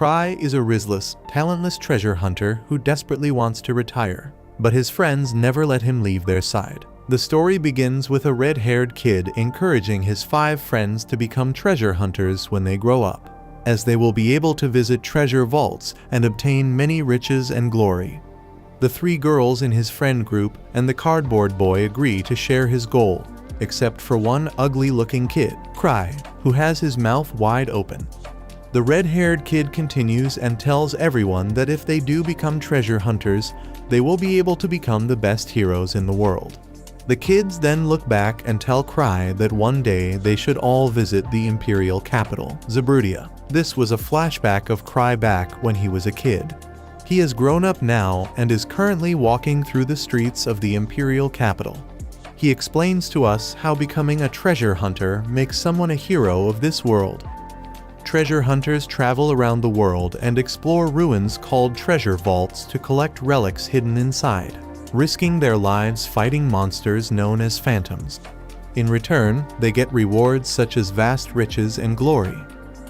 Cry is a riskless, talentless treasure hunter who desperately wants to retire, but his friends never let him leave their side. The story begins with a red-haired kid encouraging his 5 friends to become treasure hunters when they grow up, as they will be able to visit treasure vaults and obtain many riches and glory. The 3 girls in his friend group and the cardboard boy agree to share his goal, except for one ugly-looking kid, Cry, who has his mouth wide open. The red-haired kid continues and tells everyone that if they do become treasure hunters, they will be able to become the best heroes in the world. The kids then look back and tell Cry that one day they should all visit the imperial capital, Zabrudia. This was a flashback of Cry back when he was a kid. He has grown up now and is currently walking through the streets of the imperial capital. He explains to us how becoming a treasure hunter makes someone a hero of this world. Treasure hunters travel around the world and explore ruins called treasure vaults to collect relics hidden inside, risking their lives fighting monsters known as phantoms. In return, they get rewards such as vast riches and glory.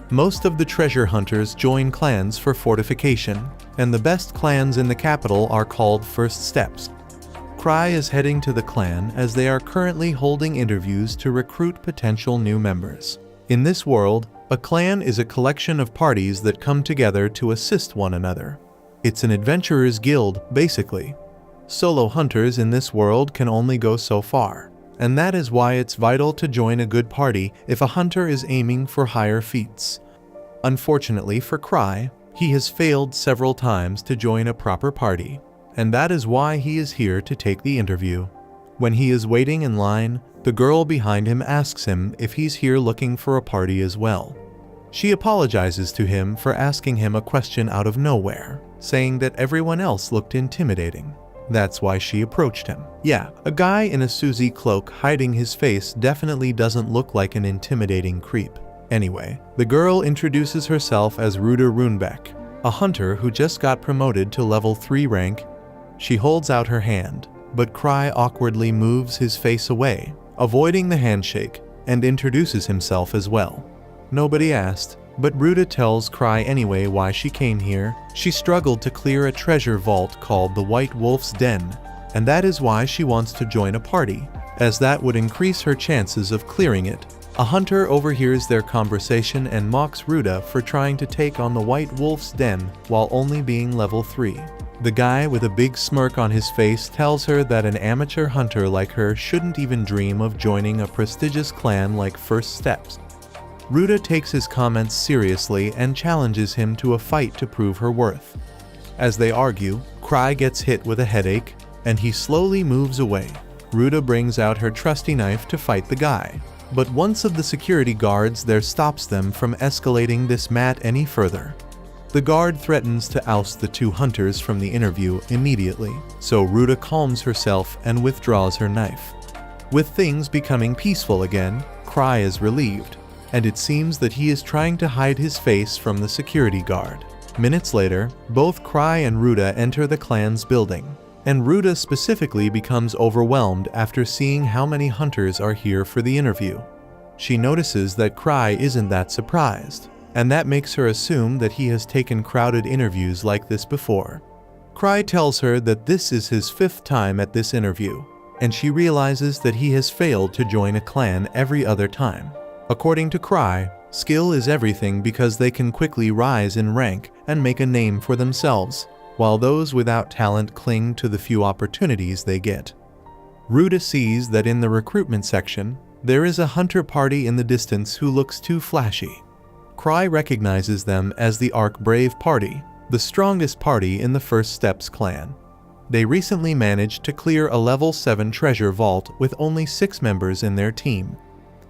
Most of the treasure hunters join clans for fortification, and the best clans in the capital are called First Steps. Cry is heading to the clan as they are currently holding interviews to recruit potential new members. In this world, a clan is a collection of parties that come together to assist one another. It's an adventurer's guild, basically. Solo hunters in this world can only go so far, and that is why it's vital to join a good party if a hunter is aiming for higher feats. Unfortunately for Cry, he has failed several times to join a proper party, and that is why he is here to take the interview. When he is waiting in line, the girl behind him asks him if he's here looking for a party as well. She apologizes to him for asking him a question out of nowhere, saying that everyone else looked intimidating. That's why she approached him. Yeah, a guy in a Susie cloak hiding his face definitely doesn't look like an intimidating creep. Anyway, the girl introduces herself as Ruda Runebeck, a hunter who just got promoted to level 3 rank. She holds out her hand, but Cry awkwardly moves his face away, avoiding the handshake, and introduces himself as well. Nobody asked, but Ruda tells Cry anyway why she came here. She struggled to clear a treasure vault called the White Wolf's Den, and that is why she wants to join a party, as that would increase her chances of clearing it. A hunter overhears their conversation and mocks Ruda for trying to take on the White Wolf's Den while only being level 3. The guy with a big smirk on his face tells her that an amateur hunter like her shouldn't even dream of joining a prestigious clan like First Steps. Ruda takes his comments seriously and challenges him to a fight to prove her worth. As they argue, Cry gets hit with a headache, and he slowly moves away. Ruda brings out her trusty knife to fight the guy, but one of the security guards there stops them from escalating this mat any further. The guard threatens to oust the 2 hunters from the interview immediately, so Ruda calms herself and withdraws her knife. With things becoming peaceful again, Cry is relieved, and it seems that he is trying to hide his face from the security guard. Minutes later, both Cry and Ruda enter the clan's building, and Ruda specifically becomes overwhelmed after seeing how many hunters are here for the interview. She notices that Cry isn't that surprised, and that makes her assume that he has taken crowded interviews like this before. Cry tells her that this is his 5th time at this interview, and she realizes that he has failed to join a clan every other time. According to Cry, skill is everything because they can quickly rise in rank and make a name for themselves, while those without talent cling to the few opportunities they get. Ruda sees that in the recruitment section, there is a hunter party in the distance who looks too flashy. Cry recognizes them as the Arc Brave Party, the strongest party in the First Steps clan. They recently managed to clear a level 7 treasure vault with only 6 members in their team.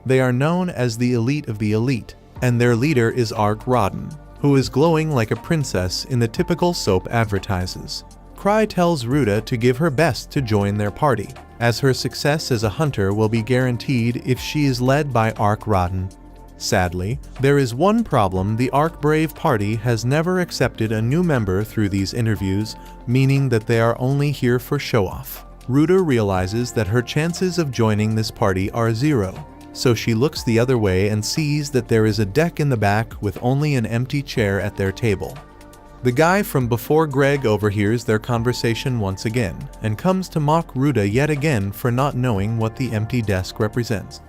They are known as the elite of the elite, and their leader is Arc Rodden, who is glowing like a princess in the typical soap advertises. Cry tells Ruda to give her best to join their party, as her success as a hunter will be guaranteed if she is led by Arc Rodden. Sadly, there is one problem: the Arc Brave Party has never accepted a new member through these interviews, meaning that they are only here for show-off. Ruda realizes that her chances of joining this party are 0. so she looks the other way and sees that there is a deck in the back with only an empty chair at their table. The guy from before, Greg, overhears their conversation once again and comes to mock Ruda yet again for not knowing what the empty desk represents.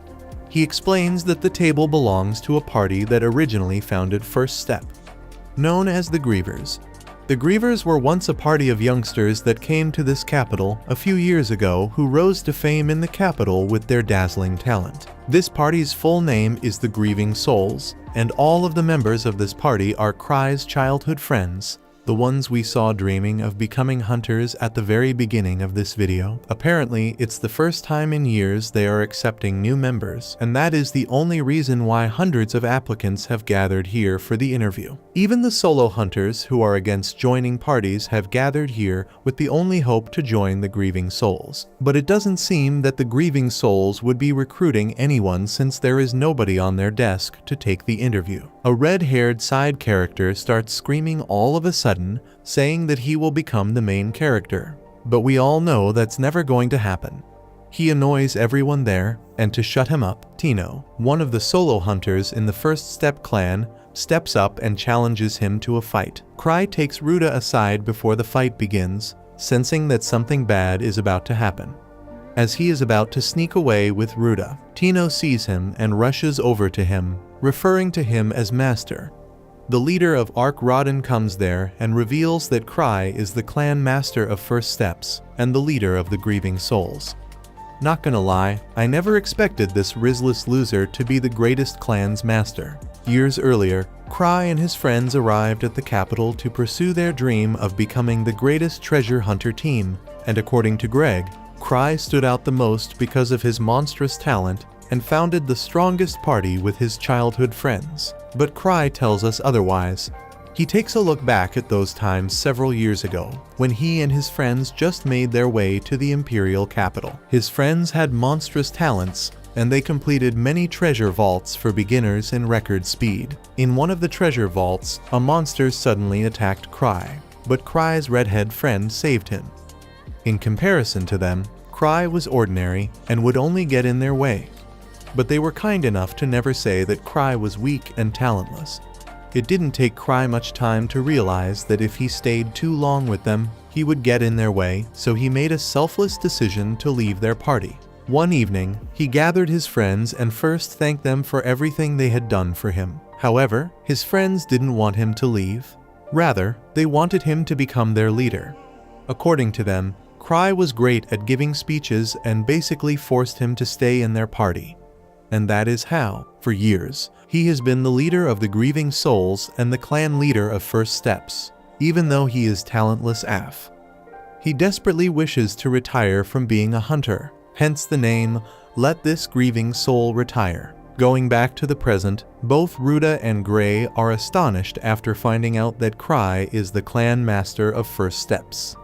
He explains that the table belongs to a party that originally founded First Step, known as the Grievers. The Grievers were once a party of youngsters that came to this capital a few years ago who rose to fame in the capital with their dazzling talent. This party's full name is the Grieving Souls, and all of the members of this party are Cry's childhood friends, the ones we saw dreaming of becoming hunters at the very beginning of this video. Apparently, it's the first time in years they are accepting new members, and that is the only reason why hundreds of applicants have gathered here for the interview. Even the solo hunters who are against joining parties have gathered here with the only hope to join the Grieving Souls. But it doesn't seem that the Grieving Souls would be recruiting anyone since there is nobody on their desk to take the interview. A red-haired side character starts screaming all of a sudden, saying that he will become the main character. But we all know that's never going to happen. He annoys everyone there, and to shut him up, Tino, one of the solo hunters in the First Step clan, steps up and challenges him to a fight. Cry takes Ruda aside before the fight begins, sensing that something bad is about to happen. As he is about to sneak away with Ruda, Tino sees him and rushes over to him, referring to him as Master. The leader of Ark Rodden comes there and reveals that Cry is the clan master of First Steps and the leader of the Grieving Souls. Not gonna lie, I never expected this risless loser to be the greatest clan's master. Years earlier, Cry and his friends arrived at the capital to pursue their dream of becoming the greatest treasure hunter team, and according to Greg, Cry stood out the most because of his monstrous talent and founded the strongest party with his childhood friends. But Cry tells us otherwise. He takes a look back at those times several years ago, when he and his friends just made their way to the imperial capital. His friends had monstrous talents, and they completed many treasure vaults for beginners in record speed. In one of the treasure vaults, a monster suddenly attacked Cry, but Cry's redhead friend saved him. In comparison to them, Cry was ordinary and would only get in their way. But they were kind enough to never say that Cry was weak and talentless. It didn't take Cry much time to realize that if he stayed too long with them, he would get in their way, so he made a selfless decision to leave their party. One evening, he gathered his friends and first thanked them for everything they had done for him. However, his friends didn't want him to leave. Rather, they wanted him to become their leader. According to them, Cry was great at giving speeches and basically forced him to stay in their party. And that is how, for years, he has been the leader of the Grieving Souls and the clan leader of First Steps, even though he is talentless AF. He desperately wishes to retire from being a hunter, hence the name, Let This Grieving Soul Retire. Going back to the present, both Ruda and Gray are astonished after finding out that Cry is the clan master of First Steps.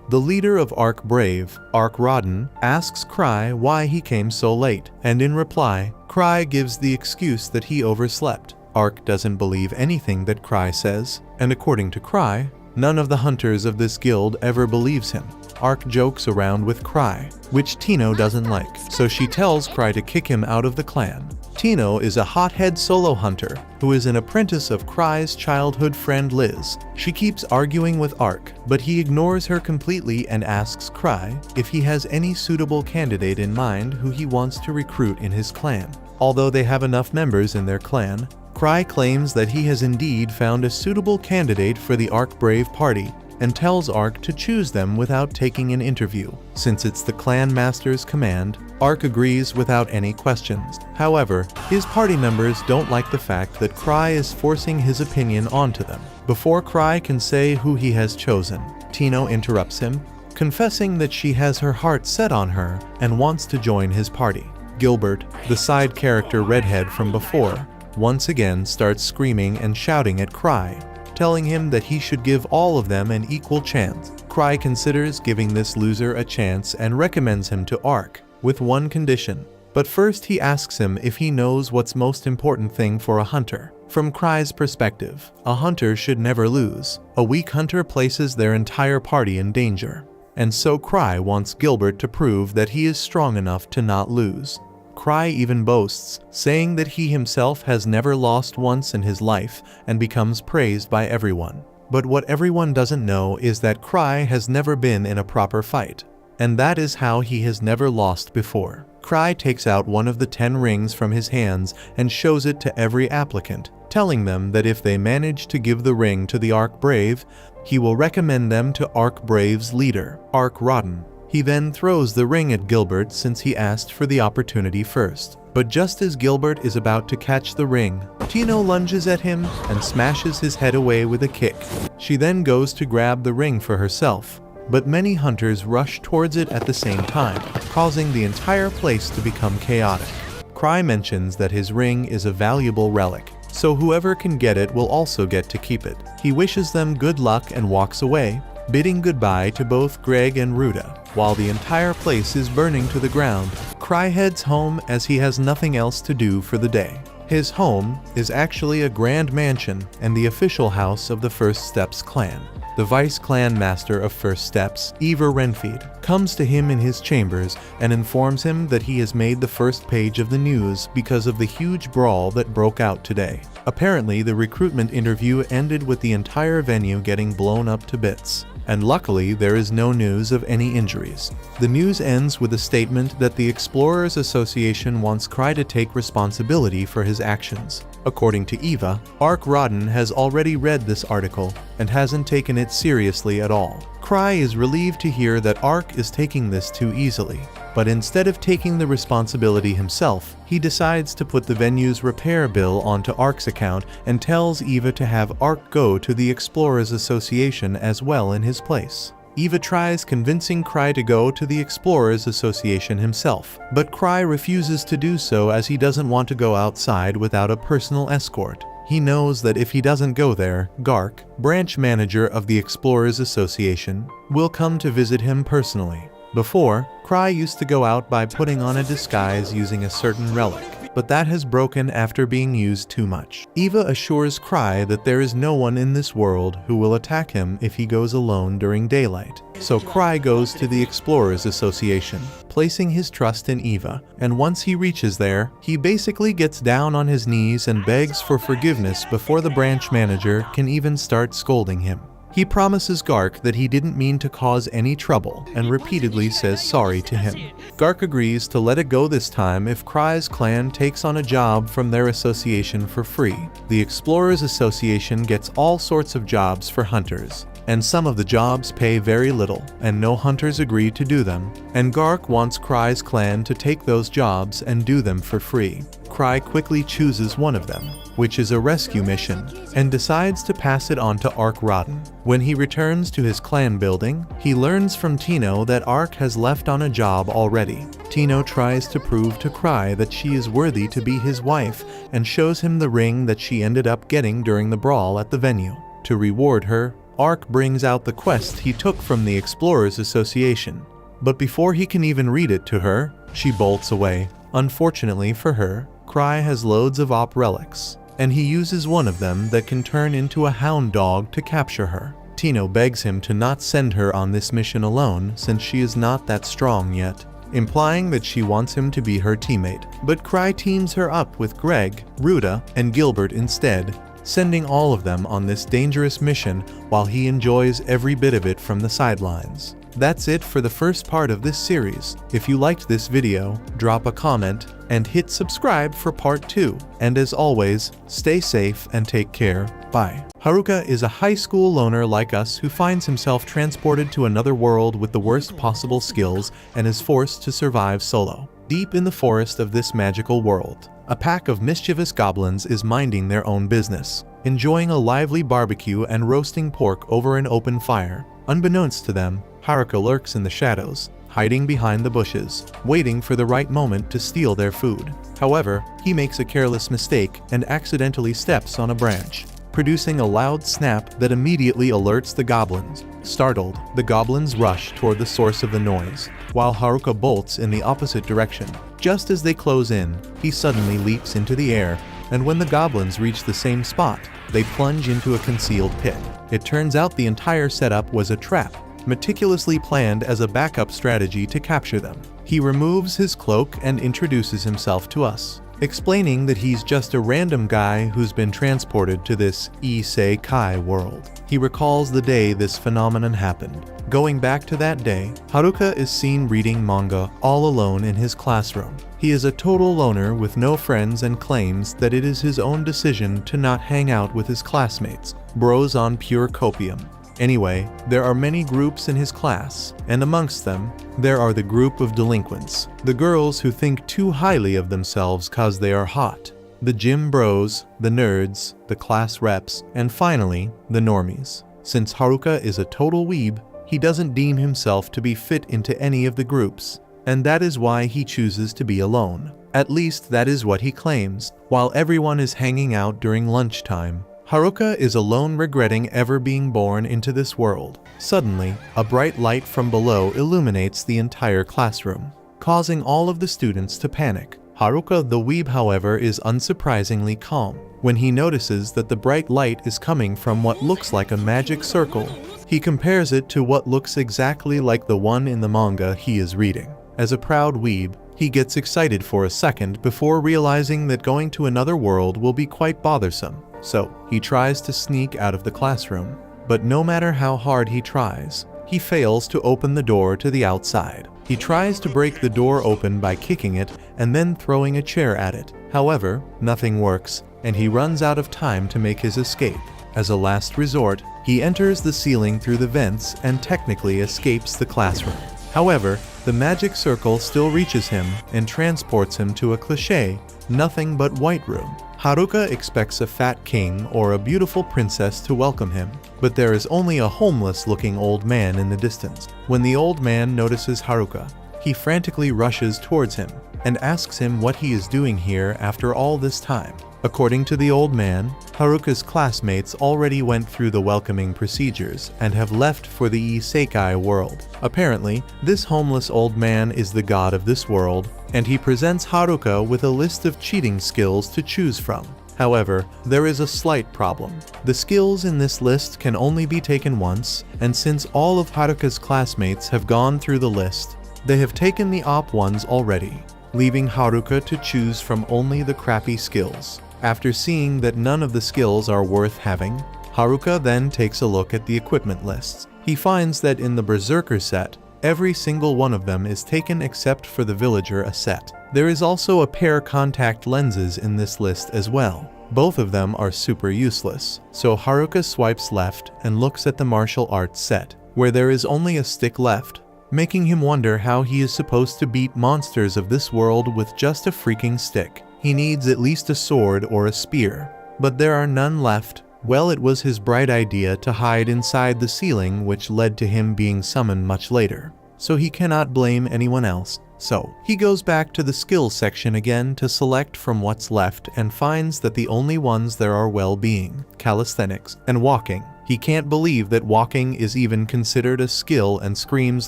The leader of Ark Brave, Ark Rodden, asks Cry why he came so late, and in reply, Cry gives the excuse that he overslept. Ark doesn't believe anything that Cry says, and according to Cry, none of the hunters of this guild ever believes him. Ark jokes around with Cry, which Tino doesn't like, so she tells Cry to kick him out of the clan. Tino is a hothead solo hunter who is an apprentice of Cry's childhood friend Liz. She keeps arguing with Ark, but he ignores her completely and asks Cry if he has any suitable candidate in mind who he wants to recruit in his clan. Although they have enough members in their clan, Cry claims that he has indeed found a suitable candidate for the Ark Brave party and tells Ark to choose them without taking an interview. Since it's the clan master's command, Ark agrees without any questions. However, his party members don't like the fact that Cry is forcing his opinion onto them. Before Cry can say who he has chosen, Tino interrupts him, confessing that she has her heart set on her and wants to join his party. Gilbert, the side character redhead from before, once again starts screaming and shouting at Cry, telling him that he should give all of them an equal chance. Cry considers giving this loser a chance and recommends him to Ark, with one condition. But first he asks him if he knows what's most important thing for a hunter. From Cry's perspective, a hunter should never lose. A weak hunter places their entire party in danger. And so Cry wants Gilbert to prove that he is strong enough to not lose. Cry even boasts, saying that he himself has never lost once in his life and becomes praised by everyone. But what everyone doesn't know is that Cry has never been in a proper fight. And that is how he has never lost before. Cry takes out one of the 10 rings from his hands and shows it to every applicant, telling them that if they manage to give the ring to the Ark Brave, he will recommend them to Ark Brave's leader, Ark Rotten. He then throws the ring at Gilbert since he asked for the opportunity first. But just as Gilbert is about to catch the ring, Tino lunges at him and smashes his head away with a kick. She then goes to grab the ring for herself, but many hunters rush towards it at the same time, causing the entire place to become chaotic. Cry mentions that his ring is a valuable relic, so whoever can get it will also get to keep it. He wishes them good luck and walks away, bidding goodbye to both Greg and Ruta. While the entire place is burning to the ground, Cry heads home as he has nothing else to do for the day. His home is actually a grand mansion and the official house of the First Steps clan. The Vice Clan Master of First Steps, Eva Renfeed, comes to him in his chambers and informs him that he has made the first page of the news because of the huge brawl that broke out today. Apparently, the recruitment interview ended with the entire venue getting blown up to bits. And luckily, there is no news of any injuries. The news ends with a statement that the Explorers Association wants Cry to take responsibility for his actions. According to Eva, Ark Rotten has already read this article and hasn't taken it seriously at all. Cry is relieved to hear that Ark is taking this too easily. But instead of taking the responsibility himself, he decides to put the venue's repair bill onto Ark's account and tells Eva to have Ark go to the Explorers Association as well in his place. Eva tries convincing Cry to go to the Explorers Association himself, but Cry refuses to do so as he doesn't want to go outside without a personal escort. He knows that if he doesn't go there, Gark, branch manager of the Explorers Association, will come to visit him personally. Before, Cry used to go out by putting on a disguise using a certain relic, but that has broken after being used too much. Eva assures Cry that there is no one in this world who will attack him if he goes alone during daylight. So Cry goes to the Explorers Association, placing his trust in Eva, and once he reaches there, he basically gets down on his knees and begs for forgiveness before the branch manager can even start scolding him. He promises Gark that he didn't mean to cause any trouble and repeatedly says sorry to him. Gark agrees to let it go this time if Cry's clan takes on a job from their association for free. The Explorers Association gets all sorts of jobs for hunters, and some of the jobs pay very little, and no hunters agree to do them, and Gark wants Cry's clan to take those jobs and do them for free. Cry quickly chooses one of them, which is a rescue mission, and decides to pass it on to Ark Rotten. When he returns to his clan building, he learns from Tino that Ark has left on a job already. Tino tries to prove to Cry that she is worthy to be his wife and shows him the ring that she ended up getting during the brawl at the venue. To reward her, Ark brings out the quest he took from the Explorers Association. But before he can even read it to her, she bolts away. Unfortunately for her, Cry has loads of op relics, and he uses one of them that can turn into a hound dog to capture her. Tino begs him to not send her on this mission alone since she is not that strong yet, implying that she wants him to be her teammate. But Cry teams her up with Greg, Ruta, and Gilbert instead, sending all of them on this dangerous mission while he enjoys every bit of it from the sidelines. That's it for the first part of this series. If you liked this video, drop a comment and hit subscribe for part 2. And as always, stay safe and take care. Bye. Haruka is a high school loner like us who finds himself transported to another world with the worst possible skills and is forced to survive solo. Deep in the forest of this magical world, a pack of mischievous goblins is minding their own business, enjoying a lively barbecue and roasting pork over an open fire. Unbeknownst to them, Haruka lurks in the shadows, hiding behind the bushes, waiting for the right moment to steal their food. However, he makes a careless mistake and accidentally steps on a branch, producing a loud snap that immediately alerts the goblins. Startled, the goblins rush toward the source of the noise, while Haruka bolts in the opposite direction. Just as they close in, he suddenly leaps into the air, and when the goblins reach the same spot, they plunge into a concealed pit. It turns out the entire setup was a trap. meticulously planned as a backup strategy to capture them. He removes his cloak and introduces himself to us, explaining that he's just a random guy who's been transported to this isekai world. He recalls the day this phenomenon happened. Going back to that day, Haruka is seen reading manga all alone in his classroom. He is a total loner with no friends and claims that it is his own decision to not hang out with his classmates, bros on pure copium. Anyway, there are many groups in his class, and amongst them, there are the group of delinquents, the girls who think too highly of themselves cause they are hot, the gym bros, the nerds, the class reps, and finally, the normies. Since Haruka is a total weeb, he doesn't deem himself to be fit into any of the groups, and that is why he chooses to be alone. At least that is what he claims. While everyone is hanging out during lunchtime, Haruka is alone, regretting ever being born into this world. Suddenly, a bright light from below illuminates the entire classroom, causing all of the students to panic. Haruka the weeb, however, is unsurprisingly calm. When he notices that the bright light is coming from what looks like a magic circle, he compares it to what looks exactly like the one in the manga he is reading. As a proud weeb, he gets excited for a second before realizing that going to another world will be quite bothersome. So, he tries to sneak out of the classroom. But no matter how hard he tries, he fails to open the door to the outside. He tries to break the door open by kicking it and then throwing a chair at it. However, nothing works, and he runs out of time to make his escape. As a last resort, he enters the ceiling through the vents and technically escapes the classroom. However, the magic circle still reaches him and transports him to a cliché, nothing but white room. Haruka expects a fat king or a beautiful princess to welcome him, but there is only a homeless-looking old man in the distance. When the old man notices Haruka, he frantically rushes towards him and asks him what he is doing here after all this time. According to the old man, Haruka's classmates already went through the welcoming procedures and have left for the isekai world. Apparently, this homeless old man is the god of this world, and he presents Haruka with a list of cheating skills to choose from. However, there is a slight problem. The skills in this list can only be taken once, and since all of Haruka's classmates have gone through the list, they have taken the op ones already, leaving Haruka to choose from only the crappy skills. After seeing that none of the skills are worth having, Haruka then takes a look at the equipment lists. He finds that in the Berserker set, every single one of them is taken except for the Villager set. There is also a pair contact lenses in this list as well. Both of them are super useless, so Haruka swipes left and looks at the martial arts set, where there is only a stick left, making him wonder how he is supposed to beat monsters of this world with just a freaking stick. He needs at least a sword or a spear, but there are none left. Well, it was his bright idea to hide inside the ceiling, which led to him being summoned much later, so he cannot blame anyone else. So, he goes back to the skills section again to select from what's left and finds that the only ones there are well-being, calisthenics, and walking. He can't believe that walking is even considered a skill and screams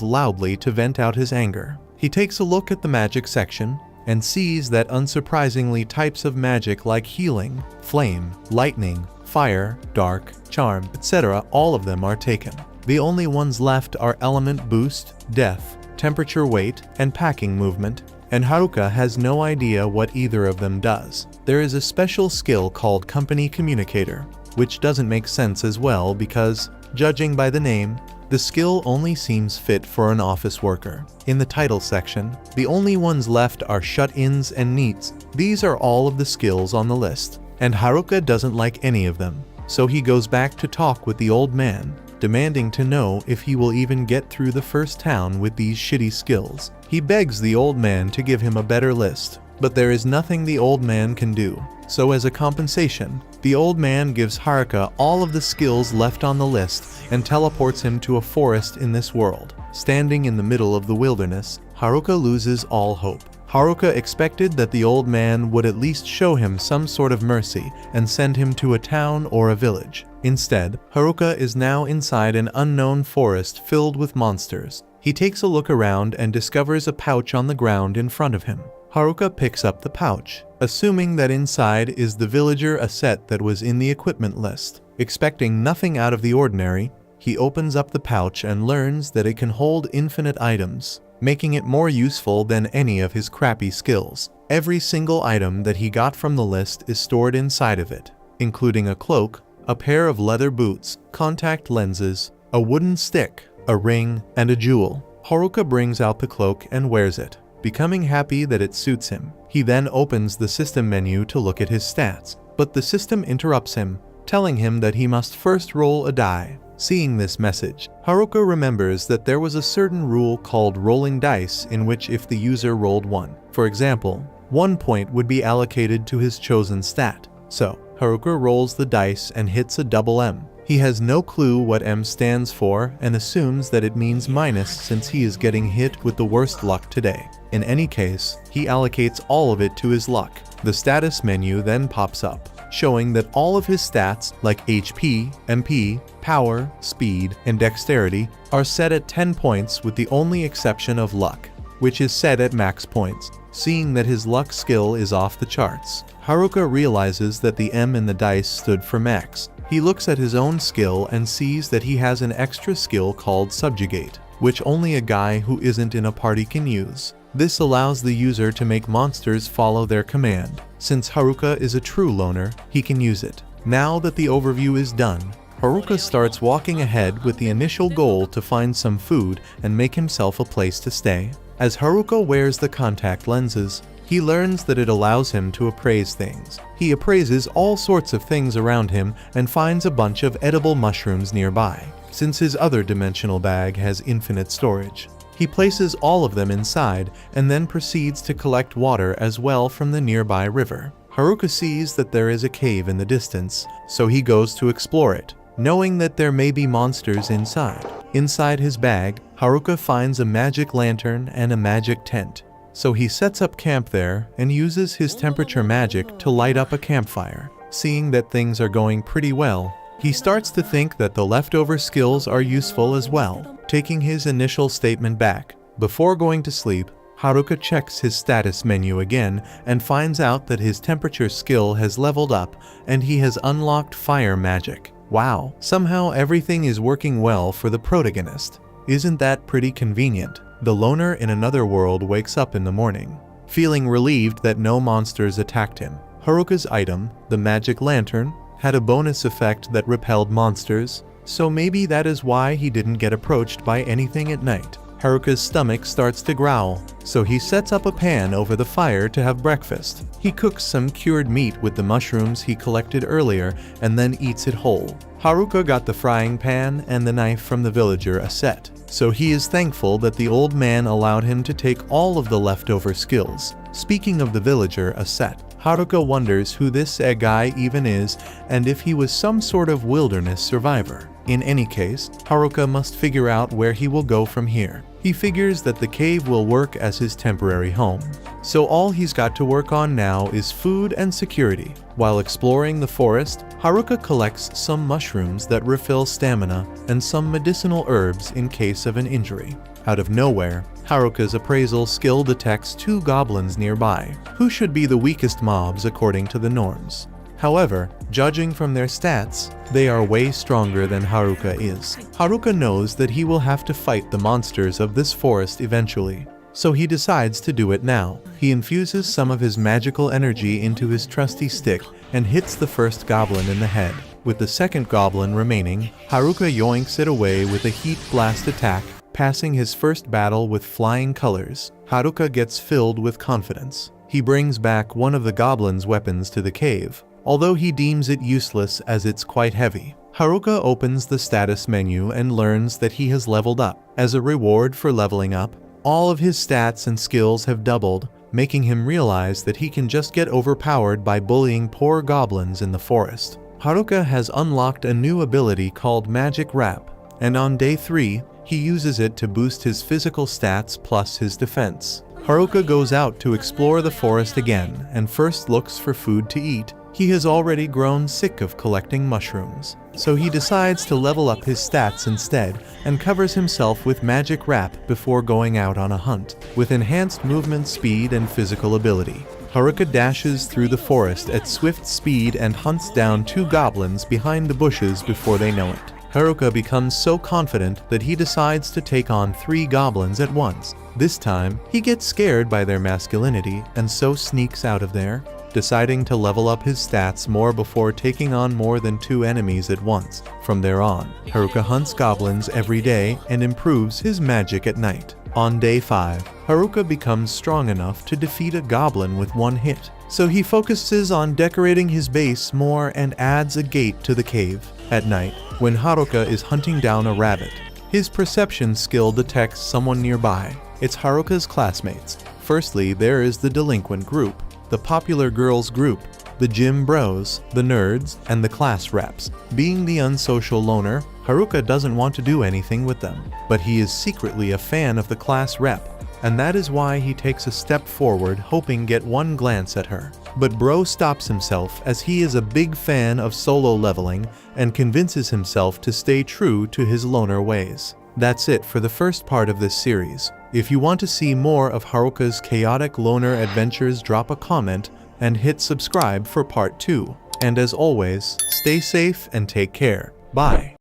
loudly to vent out his anger. He takes a look at the magic section and sees that unsurprisingly types of magic like healing, flame, lightning, fire, dark, charm, etc., all of them are taken. The only ones left are element boost, death, temperature weight, and packing movement, and Haruka has no idea what either of them does. There is a special skill called Company Communicator, which doesn't make sense as well because, judging by the name, the skill only seems fit for an office worker. In the title section, the only ones left are shut-ins and neats. These are all of the skills on the list, and Haruka doesn't like any of them, so he goes back to talk with the old man, demanding to know if he will even get through the first town with these shitty skills. He begs the old man to give him a better list, but there is nothing the old man can do. So as a compensation, the old man gives Haruka all of the skills left on the list and teleports him to a forest in this world. Standing in the middle of the wilderness, Haruka loses all hope. Haruka expected that the old man would at least show him some sort of mercy and send him to a town or a village. Instead, Haruka is now inside an unknown forest filled with monsters. He takes a look around and discovers a pouch on the ground in front of him. Haruka picks up the pouch, assuming that inside is the Villager set that was in the equipment list. Expecting nothing out of the ordinary, he opens up the pouch and learns that it can hold infinite items, making it more useful than any of his crappy skills. Every single item that he got from the list is stored inside of it, including a cloak, a pair of leather boots, contact lenses, a wooden stick, a ring, and a jewel. Haruka brings out the cloak and wears it, becoming happy that it suits him. He then opens the system menu to look at his stats, but the system interrupts him, telling him that he must first roll a die. Seeing this message, Haruka remembers that there was a certain rule called rolling dice in which if the user rolled 1, for example, 1 point would be allocated to his chosen stat. So, Haruka rolls the dice and hits a double M. He has no clue what M stands for and assumes that it means minus since he is getting hit with the worst luck today. In any case, he allocates all of it to his luck. The status menu then pops up, showing that all of his stats like HP, MP, power, speed, and dexterity are set at 10 points with the only exception of luck, which is set at max points. Seeing that his luck skill is off the charts, Haruka realizes that the M in the dice stood for max. He looks at his own skill and sees that he has an extra skill called Subjugate, which only a guy who isn't in a party can use. This allows the user to make monsters follow their command. Since Haruka is a true loner, he can use it. Now that the overview is done, Haruka starts walking ahead with the initial goal to find some food and make himself a place to stay. As Haruka wears the contact lenses, he learns that it allows him to appraise things. He appraises all sorts of things around him and finds a bunch of edible mushrooms nearby, since his other dimensional bag has infinite storage. He places all of them inside and then proceeds to collect water as well from the nearby river. Haruka sees that there is a cave in the distance, so he goes to explore it, knowing that there may be monsters inside. Inside his bag, Haruka finds a magic lantern and a magic tent. So he sets up camp there and uses his temperature magic to light up a campfire. Seeing that things are going pretty well, he starts to think that the leftover skills are useful as well, taking his initial statement back. Before going to sleep, Haruka checks his status menu again and finds out that his temperature skill has leveled up and he has unlocked fire magic. Wow, somehow everything is working well for the protagonist. Isn't that pretty convenient? The loner in another world wakes up in the morning, feeling relieved that no monsters attacked him. Haruka's item, the magic lantern, had a bonus effect that repelled monsters, so maybe that is why he didn't get approached by anything at night. Haruka's stomach starts to growl, so he sets up a pan over the fire to have breakfast. He cooks some cured meat with the mushrooms he collected earlier and then eats it whole. Haruka got the frying pan and the knife from the villager Aset, so he is thankful that the old man allowed him to take all of the leftover skills. Speaking of the villager Aset, Haruka wonders who this guy even is and if he was some sort of wilderness survivor. In any case, Haruka must figure out where he will go from here. He figures that the cave will work as his temporary home, so all he's got to work on now is food and security. While exploring the forest, Haruka collects some mushrooms that refill stamina and some medicinal herbs in case of an injury. Out of nowhere, Haruka's appraisal skill detects 2 goblins nearby, who should be the weakest mobs according to the norms. However, judging from their stats, they are way stronger than Haruka is. Haruka knows that he will have to fight the monsters of this forest eventually, so he decides to do it now. He infuses some of his magical energy into his trusty stick and hits the first goblin in the head. With the second goblin remaining, Haruka yoinks it away with a heat blast attack, passing his first battle with flying colors. Haruka gets filled with confidence. He brings back one of the goblin's weapons to the cave, although he deems it useless as it's quite heavy. Haruka opens the status menu and learns that he has leveled up. As a reward for leveling up, all of his stats and skills have doubled, making him realize that he can just get overpowered by bullying poor goblins in the forest. Haruka has unlocked a new ability called Magic Wrap, and on day 3, he uses it to boost his physical stats plus his defense. Haruka goes out to explore the forest again and first looks for food to eat. He has already grown sick of collecting mushrooms, so he decides to level up his stats instead and covers himself with Magic Wrap before going out on a hunt. With enhanced movement speed and physical ability, Haruka dashes through the forest at swift speed and hunts down 2 goblins behind the bushes before they know it. Haruka becomes so confident that he decides to take on 3 goblins at once. This time, he gets scared by their masculinity and so sneaks out of there, deciding to level up his stats more before taking on more than 2 enemies at once. From there on, Haruka hunts goblins every day and improves his magic at night. On day 5, Haruka becomes strong enough to defeat a goblin with 1 hit, so he focuses on decorating his base more and adds a gate to the cave. At night, when Haruka is hunting down a rabbit, his perception skill detects someone nearby. It's Haruka's classmates. Firstly, there is the delinquent group, the popular girls group, the gym bros, the nerds, and the class reps. Being the unsocial loner, Haruka doesn't want to do anything with them, but he is secretly a fan of the class rep, and that is why he takes a step forward hoping get one glance at her. But bro stops himself as he is a big fan of solo leveling and convinces himself to stay true to his loner ways. That's it for the first part of this series. If you want to see more of Haruka's chaotic loner adventures, drop a comment and hit subscribe for part 2. And as always, stay safe and take care. Bye.